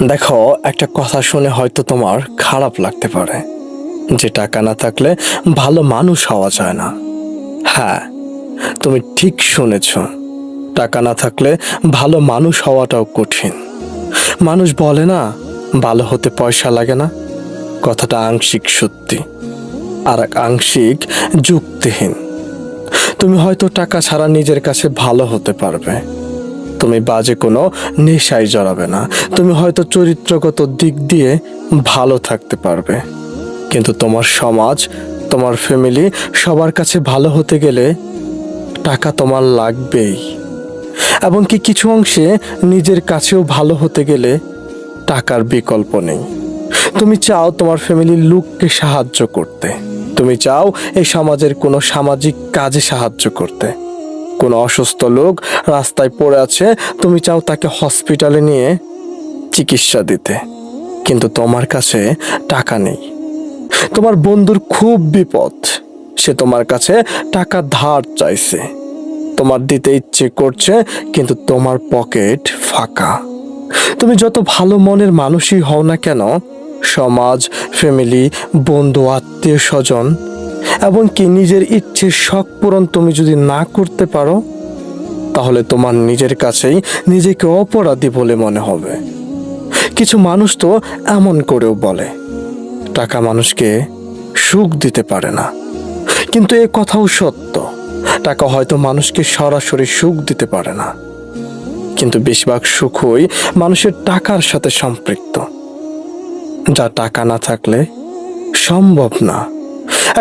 দেখো, একটা কথা শুনে হয়তো তোমার খারাপ লাগতে পারে যে টাকা না থাকলে ভালো মানুষ হওয়া যায় না। হ্যাঁ, তুমি ঠিক শুনেছ। টাকা না থাকলে ভালো মানুষ হওয়াটাও কঠিন। মানুষ বলে না, ভালো হতে পয়সা লাগে না। কথাটা আংশিক সত্যি, আর আংশিক যুক্তিহীন। তুমি হয়তো টাকা ছাড়া নিজের কাছে ভালো হতে পারবে, তুমি বাজে কোনো নেশায় জড়াবে না, তুমি হয়তো চরিত্রগত দিক দিয়ে ভালো থাকতে পারবে, কিন্তু তোমার সমাজ, তোমার ফ্যামিলি সবার কাছে ভালো হতে গেলে টাকা তোমার লাগবেই। এমনকি কিছু অংশে নিজের কাছেও ভালো হতে গেলে টাকার বিকল্প নেই। তুমি চাও তোমার ফ্যামিলির লোককে সাহায্য করতে, তুমি চাও এই সমাজের কোনো সামাজিক কাজে সাহায্য করতে। কোনো অসুস্থ লোক রাস্তায় পড়ে আছে, তুমি চাও তাকে হসপিটালে নিয়ে চিকিৎসা দিতে, কিন্তু তোমার কাছে টাকা নেই। তোমার বন্ধুর খুব বিপদ, সে তোমার কাছে টাকা ধার চাইছে, তোমার দিতে ইচ্ছে করছে, কিন্তু তোমার পকেট ফাঁকা। তুমি যত ভালো মনের মানুষই হও না কেন, সমাজ, ফ্যামিলি, বন্ধু, আত্মীয় স্বজন এমনকি নিজের ইচ্ছের শখ পূরণ তুমি যদি না করতে পারো, তাহলে তোমার নিজের কাছেই নিজেকে অপরাধী বলে মনে হবে। কিছু মানুষ তো এমন করেও বলে, টাকা মানুষকে সুখ দিতে পারে না, কিন্তু এ কথাও সত্য। টাকা হয়তো মানুষকে সরাসরি সুখ দিতে পারে না, কিন্তু বেশিরভাগ সুখই মানুষের টাকার সাথে সম্পৃক্ত, যা টাকা না থাকলে সম্ভব না।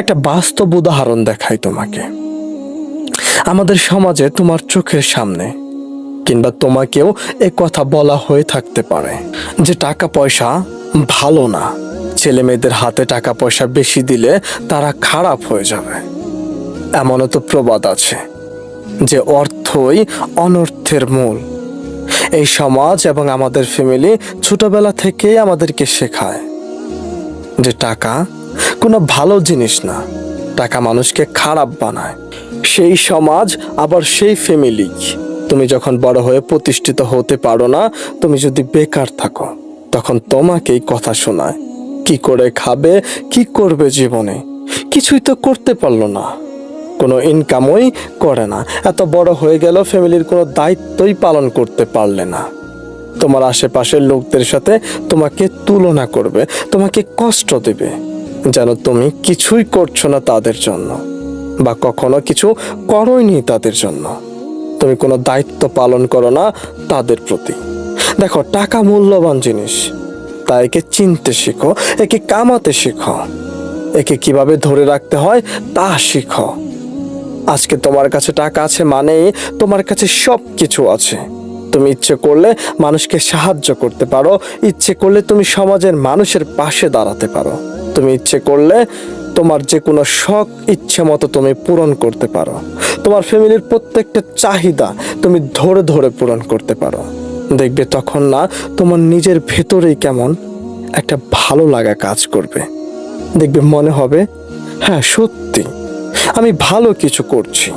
একটা বাস্তব উদাহরণ দেখাই তোমাকে। আমাদের সমাজে তোমার চোখের সামনে কিংবা তোমাকেও এ কথা বলা হয়ে থাকতে পারে যে টাকা পয়সা ভালো না, ছেলে মেয়েদের হাতে টাকা পয়সা বেশি দিলে তারা খারাপ হয়ে যাবে। এমনও তো প্রবাদ আছে যে অর্থই অনর্থের মূল। এই সমাজ এবং আমাদের ফ্যামিলি ছোটবেলা থেকেই আমাদেরকে শেখায় যে টাকা কোনো ভালো জিনিস না, টাকা মানুষকে খারাপ বানায়। সেই সমাজ আবার সেই ফ্যামিলি তুমি যখন বড় হয়ে প্রতিষ্ঠিত হতে পারো না, তুমি যদি বেকার থাকো, তখন তোমাকেই কথা শোনায় কি করে খাবে, কি করবে জীবনে। কিছুই তো করতে পারলো না, কোনো ইনকামই করে না, এত বড় হয়ে গেল ফ্যামিলির কোনো দায়িত্বই পালন করতে পারলে না। তোমার আশেপাশের লোকদের সাথে তোমাকে তুলনা করবে, তোমাকে কষ্ট দেবে, যেন তুমি কিছুই করছো না তাদের জন্য, বা কখনো কিছু করোইনি তাদের জন্য। তুমি কোনো দায়িত্ব পালন করো না তাদের প্রতি। দেখো, টাকা মূল্যবান জিনিস, তাই একে চিনতে শিখো, একে কামাতে শিখো, একে কিভাবে ধরে রাখতে হয় তা শিখো। আজকে তোমার কাছে টাকা আছে মানেই তোমার কাছে সব কিছু আছে। তুমি ইচ্ছে করলে মানুষকে সাহায্য করতে পারো, ইচ্ছে করলে তুমি সমাজের মানুষের পাশে দাঁড়াতে পারো, তুমি ইচ্ছে করলে তোমার যে কোনো শখ ইচ্ছে মতো তুমি পূরণ করতে পারো, তোমার ফ্যামিলির প্রত্যেকটা চাহিদা তুমি ধরে ধরে পূরণ করতে পারো। দেখবে তখন না তোমার নিজের ভেতরেই কেমন একটা ভালো লাগা কাজ করবে। দেখবে মনে হবে, হ্যাঁ সত্যি আমি ভালো কিছু করছি।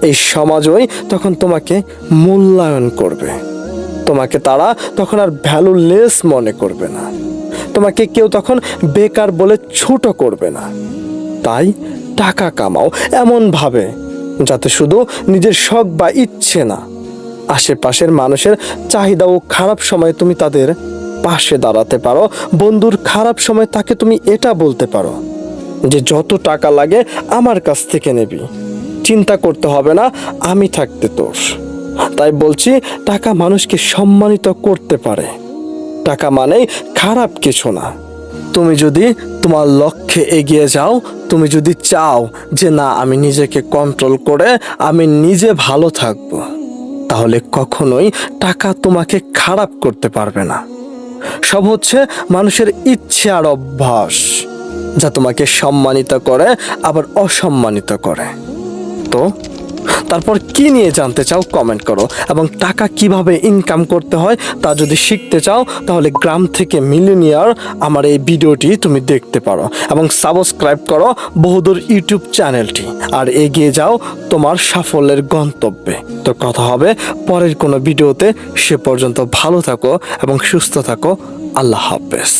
এই সমাজই তখন তোমাকে মূল্যায়ন করবে, তোমাকে তারা তখন আর ভ্যালুলেস মনে করবে না, তোমাকে কেউ তখন বেকার বলে ছোট করবে না। তাই টাকা কামাও এমন ভাবে যাতে শুধু নিজের শখ বা ইচ্ছে না, আশেপাশের মানুষের চাহিদা ও খারাপ সময়ে তুমি তাদের পাশে দাঁড়াতে পারো। বন্ধুর খারাপ সময় তাকে তুমি এটা বলতে পারো যে যত টাকা লাগে আমার কাছ থেকে নিবি, চিন্তা করতে হবে না, আমি থাকতে তোর। তাই বলছি, টাকা মানুষকে সম্মানিত করতে পারে, টাকা মানেই খারাপ কিছু না। তুমি যদি তোমার লক্ষ্যে এগিয়ে যাও, তুমি যদি চাও যে না আমি নিজেকে কন্ট্রোল করে আমি নিজে ভালো থাকবো, তাহলে কখনোই টাকা তোমাকে খারাপ করতে পারবে না। সব হচ্ছে মানুষের ইচ্ছে আর অভ্যাস, যা তোমাকে সম্মানিত করে আবার অসম্মানিত করে। তো তারপর কি নিয়ে জানতে চাও কমেন্ট করো, এবং টাকা কিভাবে ইনকাম করতে হয় তা যদি শিখতে চাও তাহলে গ্রাম থেকে মিলিয়নিয়ার আমার এই ভিডিওটি তুমি দেখতে পারো, এবং সাবস্ক্রাইব করো বহুদূর ইউটিউব চ্যানেলটি, আর এগিয়ে যাও তোমার সাফল্যের গন্তব্যে। তো কথা হবে পরের কোনো ভিডিওতে, সে পর্যন্ত ভালো থাকো এবং সুস্থ থাকো। আল্লাহ হাফেজ।